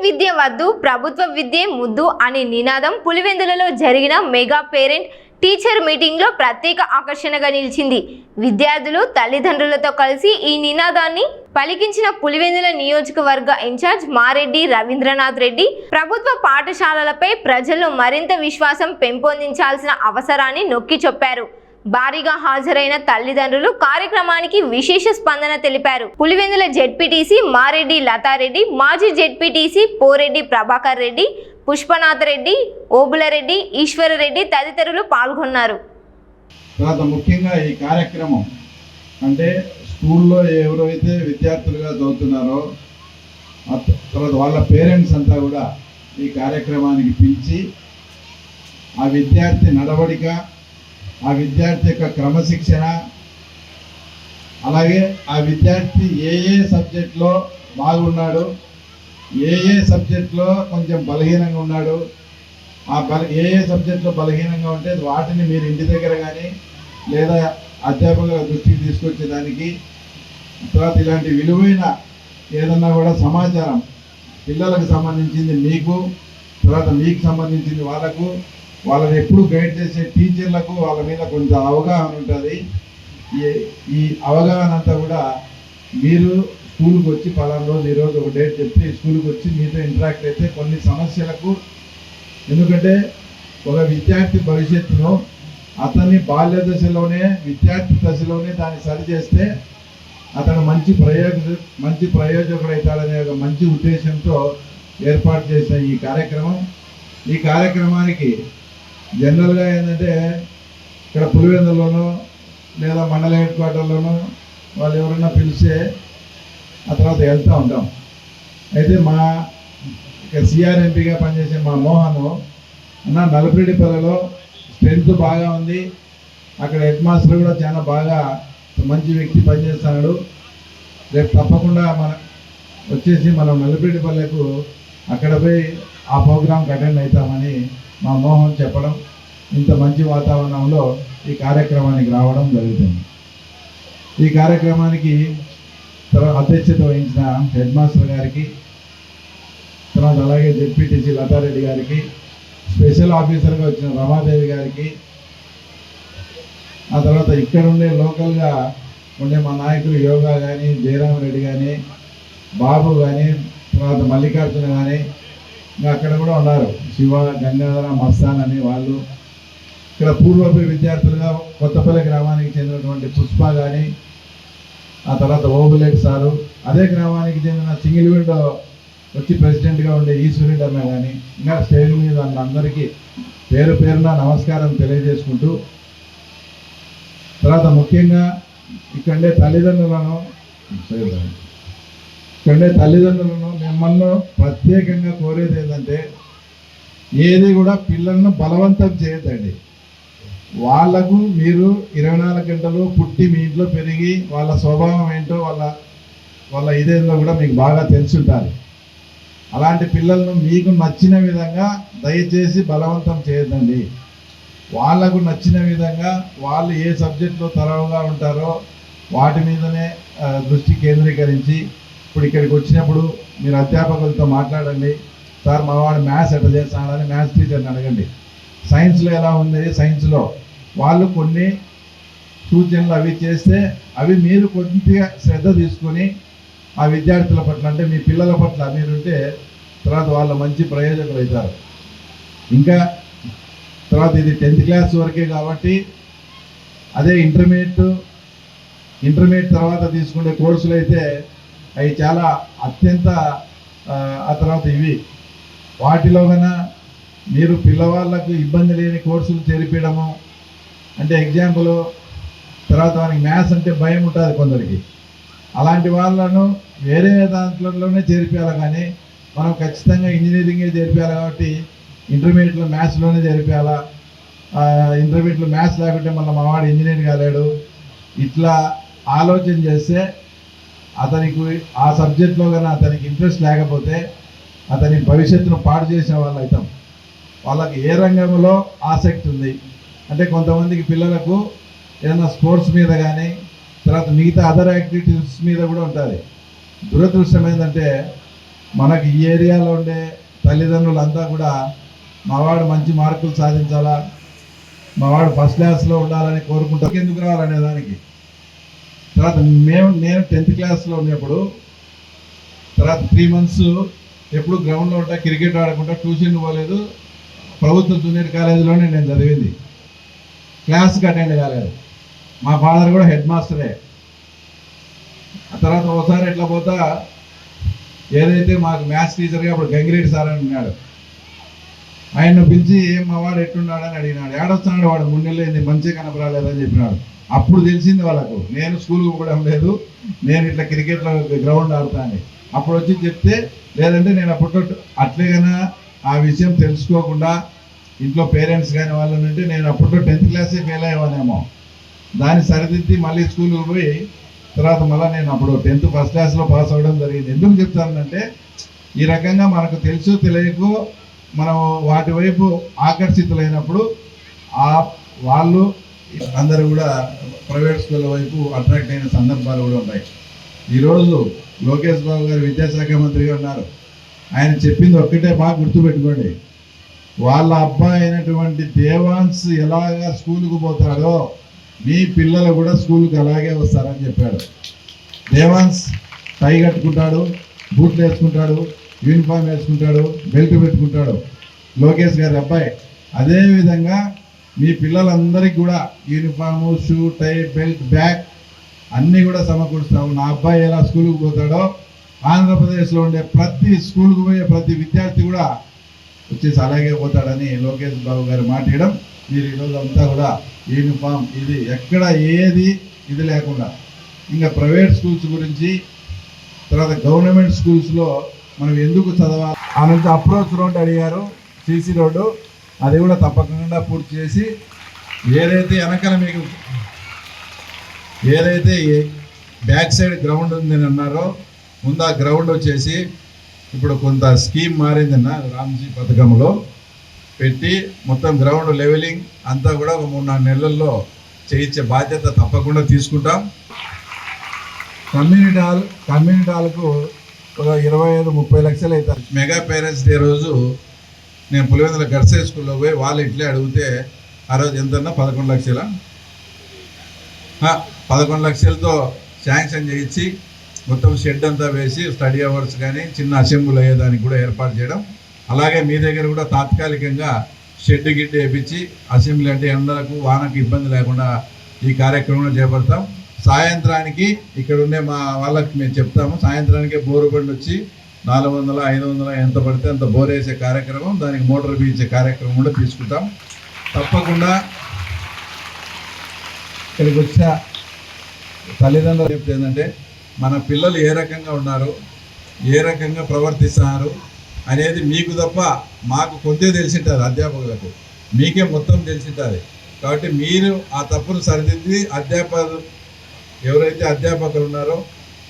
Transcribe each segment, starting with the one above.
విద్య వద్దు ప్రభుత్వ విద్యే ముద్దు అనే నినాదం పులివెందులలో జరిగిన మెగా పేరెంట్ టీచర్ మీటింగ్లో ప్రత్యేక ఆకర్షణగా నిలిచింది. విద్యార్థులు తల్లిదండ్రులతో కలిసి ఈ నినాదాన్ని పలికించిన పులివెందుల నియోజకవర్గ ఇన్ఛార్జ్ మారెడ్డి రవీంద్రనాథ్ రెడ్డి ప్రభుత్వ పాఠశాలలపై ప్రజల్లో మరింత విశ్వాసం పెంపొందించాల్సిన అవసరాన్ని నొక్కి చెప్పారు. భారీగా హాజరైన తల్లిదండ్రులు కార్యక్రమానికి విశేష స్పందన తెలిపారు. పులివెందుల జెడ్పీటీసీ మారెడ్డి లతారెడ్డి, మాజీ జెడ్పీటీసీ పోరెడ్డి ప్రభాకర్ రెడ్డి, పుష్పనాథ్ రెడ్డి, ఓబులరెడ్డి, ఈశ్వరరెడ్డి తదితరులు పాల్గొన్నారు. ముఖ్యంగా ఈ కార్యక్రమం అంటే స్కూల్లో ఎవరైతే విద్యార్థులుగా చదువుతున్నారో తర్వాత వాళ్ళ పేరెంట్స్ అంతా కూడా ఈ కార్యక్రమానికి పిలిచి ఆ విద్యార్థి నడవడిక, ఆ విద్యార్థి యొక్క క్రమశిక్షణ, అలాగే ఆ విద్యార్థి ఏ సబ్జెక్ట్లో బాగున్నాడు, ఏ సబ్జెక్ట్లో కొంచెం బలహీనంగా ఉన్నాడు, ఏ సబ్జెక్ట్లో బలహీనంగా ఉంటే వాటిని మీరు ఇంటి దగ్గర కానీ లేదా అధ్యాపకుల దృష్టికి తీసుకొచ్చేదానికి, తర్వాత ఇలాంటి విలువైన ఏదన్నా కూడా సమాచారం పిల్లలకు సంబంధించింది మీకు, తర్వాత మీకు సంబంధించింది వాళ్ళని ఎప్పుడు గైడ్ చేసే టీచర్లకు వాళ్ళ మీద కొంచెం అవగాహన ఉంటుంది. ఈ అవగాహన అంతా కూడా మీరు స్కూల్కి వచ్చి పలానా రోజు ఈరోజు ఒక డేట్ చెప్తే స్కూల్కి వచ్చి మీతో ఇంటరాక్ట్ అయితే కొన్ని సమస్యలకు, ఎందుకంటే ఒక విద్యార్థి భవిష్యత్తును అతన్ని బాల్య దశలోనే విద్యార్థి దశలోనే దాన్ని సరి చేస్తే అతను మంచి ప్రయోజకుడు అవుతాడనే ఒక మంచి ఉద్దేశంతో ఏర్పాటు చేసిన ఈ కార్యక్రమానికి జనరల్గా ఏంటంటే ఇక్కడ పులివెందులోనో లేదా మండల హెడ్ క్వార్టర్లోనో వాళ్ళు ఎవరన్నా పిలిస్తే ఆ తర్వాత వెళ్తూ ఉంటాం. అయితే మా ఇక్కడ సిఆర్ఎంపీగా పనిచేసే మా మోహను అన్న నలుపురెడ్డిపల్లిలో స్ట్రెంత్ బాగా ఉంది, అక్కడ హెడ్ మాస్టర్ కూడా చాలా బాగా మంచి వ్యక్తి పనిచేస్తున్నాడు, రేపు తప్పకుండా వచ్చేసి మనం నలుపురెడ్డిపల్లెకు అక్కడ పోయి ఆ ప్రోగ్రాంకి అటెండ్ అవుతామని మా మోహన్ చెప్పడం, ఇంత మంచి వాతావరణంలో ఈ కార్యక్రమానికి రావడం జరుగుతుంది. ఈ కార్యక్రమానికి అధ్యక్షత వహించిన హెడ్ మాస్టర్ గారికి, తర్వాత అలాగే జెడ్పీటీసీ లతారెడ్డి గారికి, స్పెషల్ ఆఫీసర్గా వచ్చిన రమాదేవి గారికి, ఆ తర్వాత ఇక్కడ ఉండే లోకల్గా ఉండే మా నాయకులు యోగా కానీ, జయరామరెడ్డి కానీ, బాబు కానీ, తర్వాత మల్లికార్జున కానీ, ఇంకా అక్కడ కూడా ఉన్నారు శివ, గంగాధర, మస్తాన్ అని వాళ్ళు. ఇక్కడ పూర్వపు విద్యార్థులుగా కొత్తపల్లి గ్రామానికి చెందినటువంటి పుష్ప కానీ, ఆ తర్వాత ఓబులేట్ సారు, అదే గ్రామానికి చెందిన సింగిల్ విండో వచ్చి ప్రెసిడెంట్గా ఉండే ఈశ్వరుడు అన్న కానీ, ఇంకా స్టేజ్ మీద అందరికీ పేరు పేరున నమస్కారం తెలియజేసుకుంటూ, తర్వాత ముఖ్యంగా ఇక్కడే తల్లిదండ్రులను మిమ్మల్ని ప్రత్యేకంగా కోరేది ఏంటంటే ఏది కూడా పిల్లలను బలవంతం చేయొద్దండి. వాళ్లకు మీరు 24 గంటలు పుట్టి మీ ఇంట్లో పెరిగి వాళ్ళ స్వభావం ఏంటో వాళ్ళ ఇదేందో కూడా మీకు బాగా తెలుసుంటారు. అలాంటి పిల్లలను మీకు నచ్చిన విధంగా దయచేసి బలవంతం చేయొద్దండి. వాళ్లకు నచ్చిన విధంగా వాళ్ళు ఏ సబ్జెక్టులో తరవుగా ఉంటారో వాటి మీదనే దృష్టి కేంద్రీకరించి, ఇప్పుడు ఇక్కడికి వచ్చినప్పుడు మీరు అధ్యాపకులతో మాట్లాడండి, సార్ మా వాడు మ్యాథ్స్ ఎట్లా చేస్తాడని మ్యాథ్స్ టీచర్ని అడగండి, సైన్స్లో ఎలా ఉంది, సైన్స్లో వాళ్ళు కొన్ని సూచనలు అవి చేస్తే అవి మీరు కొద్దిగా శ్రద్ధ తీసుకొని ఆ విద్యార్థుల పట్ల అంటే మీ పిల్లల పట్ల మీరుంటే తర్వాత వాళ్ళు మంచి ప్రయోజకులు అవుతారు. ఇంకా తర్వాత ఇది 10th క్లాస్ వరకే కాబట్టి అదే ఇంటర్మీడియట్ తర్వాత తీసుకునే కోర్సులు అయితే అవి చాలా అత్యంత, ఆ తర్వాత ఇవి వాటిలో కన్నా మీరు పిల్లవాళ్ళకు ఇబ్బంది లేని కోర్సులు చేర్పించడము అంటే ఎగ్జాంపుల్ తర్వాత వారికి మ్యాథ్స్ అంటే భయం ఉంటుంది కొందరికి, అలాంటి వాళ్ళను వేరే దాంట్లోనే చేర్పించాలి. కానీ మనం ఖచ్చితంగా ఇంజనీరింగే చేర్పించాలి కాబట్టి ఇంటర్మీడియట్లో మ్యాథ్స్లోనే చేర్పించాలా, ఇంటర్మీడియట్లో మ్యాథ్స్ లేకుంటే మళ్ళీ మావాడు ఇంజనీర్ కాలేడు, ఇట్లా ఆలోచన చేస్తే అతనికి ఆ సబ్జెక్ట్లో కానీ అతనికి ఇంట్రెస్ట్ లేకపోతే అతని భవిష్యత్తును పాడు చేసిన వాళ్ళు అవుతాం. వాళ్ళకి ఏ రంగంలో ఆసక్తి ఉంది అంటే కొంతమందికి పిల్లలకు ఏదైనా స్పోర్ట్స్ మీద కానీ తర్వాత మిగతా అదర్ యాక్టివిటీస్ మీద కూడా ఉంటుంది. దురదృష్టం ఏంటంటే మనకి ఈ ఏరియాలో ఉండే తల్లిదండ్రులంతా కూడా మావాడు మంచి మార్కులు సాధించాలా, మావాడు ఫస్ట్ క్లాస్లో ఉండాలని కోరుకుంటారు. ఎందుకు రావాలనే దానికి తర్వాత నేను 10th క్లాస్లో ఉన్నప్పుడు తర్వాత 3 months ఎప్పుడు గ్రౌండ్లో ఉంటా, క్రికెట్ ఆడకుండా, ట్యూషన్ పోలేదు. ప్రభుత్వ జూనియర్ కాలేజీలోనే నేను చదివింది. క్లాస్కి అటెండ్ కాలేదు. మా ఫాదర్ కూడా హెడ్ మాస్టరే. ఆ తర్వాత ఒకసారి ఎట్లా పోతా ఏదైతే మాకు మ్యాథ్స్ టీచర్గా అప్పుడు గంగిరెడ్డి సార్ అని ఉన్నాడు, ఆయన్ను పిలిచి ఏం మా వాడు ఎట్టున్నాడని అడిగినాడు. ఏడొస్తున్నాడు వాడు 3 నెలలు అయింది, మంచిగా కనపరాలేదని చెప్పినాడు. అప్పుడు తెలిసింది వాళ్ళకు నేను స్కూల్కి పోవడం లేదు, నేను ఇట్లా క్రికెట్లో గ్రౌండ్ ఆడుతాను. అప్పుడు వచ్చి చెప్తే లేదంటే నేను అప్పుడు అట్లే కన్నా ఆ విషయం తెలుసుకోకుండా ఇంట్లో పేరెంట్స్ కానీ వాళ్ళనంటే నేను అప్పుడు 10th క్లాసే ఫెయిల్ అయ్యేవానేమో. దాన్ని సరిదిద్ది మళ్ళీ స్కూల్కి పోయి తర్వాత మళ్ళీ నేను అప్పుడు 10th ఫస్ట్ క్లాస్లో పాస్ అవ్వడం జరిగింది. ఎందుకు చెప్తానంటే ఈ రకంగా మనకు తెలుసు తెలియకు మనం వాటి వైపు ఆకర్షితులైనప్పుడు వాళ్ళు అందరూ కూడా ప్రైవేట్ స్కూళ్ళ వైపు అట్రాక్ట్ అయిన సందర్భాలు కూడా ఉన్నాయి. ఈరోజు లోకేష్ బాబు గారు విద్యాశాఖ మంత్రిగా ఉన్నారు. ఆయన చెప్పింది ఒక్కటే బాగా గుర్తుపెట్టుకోండి, వాళ్ళ అబ్బాయి అయినటువంటి దేవాన్స్ ఎలాగా స్కూల్కి పోతాడో మీ పిల్లలు కూడా స్కూల్కి అలాగే వస్తారని చెప్పాడు. దేవాన్స్ టై కట్టుకుంటాడు, బూట్లు వేసుకుంటాడు, యూనిఫామ్ వేసుకుంటాడు, బెల్ట్ పెట్టుకుంటాడు. లోకేష్ గారి అబ్బాయి అదేవిధంగా మీ పిల్లలందరికీ కూడా యూనిఫాము, షూ, టై, బెల్ట్, బ్యాగ్ అన్నీ కూడా సమకూరుస్తాము. నా అబ్బాయి ఎలా స్కూల్కి పోతాడో ఆంధ్రప్రదేశ్లో ఉండే ప్రతి స్కూల్కి పోయే ప్రతి విద్యార్థి కూడా వచ్చేసి అలాగే పోతాడని లోకేష్ బాబు గారు మాట్లాడడం. మీరు ఈరోజు అంతా కూడా యూనిఫామ్ ఇది ఎక్కడ ఏది ఇది లేకుండా ఇంకా ప్రైవేట్ స్కూల్స్ గురించి తర్వాత గవర్నమెంట్ స్కూల్స్లో మనం ఎందుకు చదవాలి ఆ నుంచి అప్రోచ్ రోడ్ అడిగారు, సీసీ రోడ్డు అది కూడా తప్పకుండా పూర్తి చేసి ఏదైతే వెనకాల మీకు ఏదైతే బ్యాక్ సైడ్ గ్రౌండ్ ఉందని అన్నారో ముందు ఆ గ్రౌండ్ వచ్చేసి ఇప్పుడు కొంత స్కీమ్ మారిందన్న రామ్జీ పథకంలో పెట్టి మొత్తం గ్రౌండ్ లెవెలింగ్ అంతా కూడా ఒక 3-4 నెలల్లో చేయించే బాధ్యత తప్పకుండా తీసుకుంటాం. కమ్యూనిటీ హాల్కు ఒక 25-30 లక్షలు అవుతారు. మెగా పేరెంట్స్ డే రోజు నేను పులివెందుల గర్ల్స్ హై స్కూల్లో పోయి వాళ్ళు ఇట్లే అడిగితే ఆ రోజు ఎంతన్నా 11 లక్షల 11 లక్షలతో శాంక్షన్ చేయించి మొత్తం షెడ్ అంతా వేసి స్టడీ అవర్స్ కానీ చిన్న అసెంబ్లీ అయ్యేదానికి కూడా ఏర్పాటు చేయడం. అలాగే మీ దగ్గర కూడా తాత్కాలికంగా షెడ్ గిడ్డ వేయించి అసెంబ్లీ అంటే ఎండలకు వానకు ఇబ్బంది లేకుండా ఈ కార్యక్రమం చేపడతాం. సాయంత్రానికి ఇక్కడ ఉండే మా వాళ్ళకి మేము చెప్తాము, సాయంత్రానికే బోరు బండి వచ్చి 400-500 ఎంత పడితే అంత బోర్ వేసే కార్యక్రమం, దానికి మోటార్ బీచే కార్యక్రమం కూడా తీసుకుంటాం. తప్పకుండా ఇక్కడికి వచ్చా తల్లిదండ్రులు చెప్తే ఏంటంటే మన పిల్లలు ఏ రకంగా ఉన్నారు, ఏ రకంగా ప్రవర్తిస్తున్నారు అనేది మీకు తప్ప మాకు కొంతే తెలిసింటారు, అధ్యాపకులకు మీకే మొత్తం తెలిసింటుంది. కాబట్టి మీరు ఆ తప్పును సరిదిద్ది ఎవరైతే అధ్యాపకులు ఉన్నారో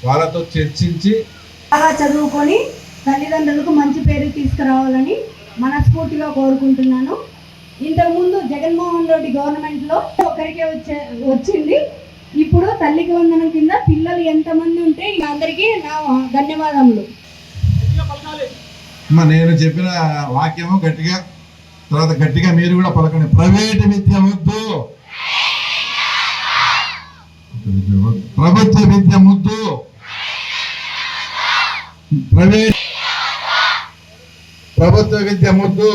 వాళ్ళతో చర్చించి బాగా చదువుకొని తల్లిదండ్రులకు మంచి పేరు తీసుకురావాలని మనస్ఫూర్తిగా కోరుకుంటున్నాను. ఇంతకుముందు జగన్మోహన్ రెడ్డి గవర్నమెంట్లో ఒకరికే వచ్చింది. ఇప్పుడు తల్లికి వందనం కింద పిల్లలు ఎంతమంది ఉంటే అందరికీ నా ధన్యవాదములు. నేను చెప్పిన వాక్యము గట్టిగా తర్వాత గట్టిగా మీరు కూడా పలకండి. ప్రైవేట్ విద్య వద్దు, ప్రభుత్వ విద్య ముద్దు, ప్రభుత్వ విద్య ముద్దు.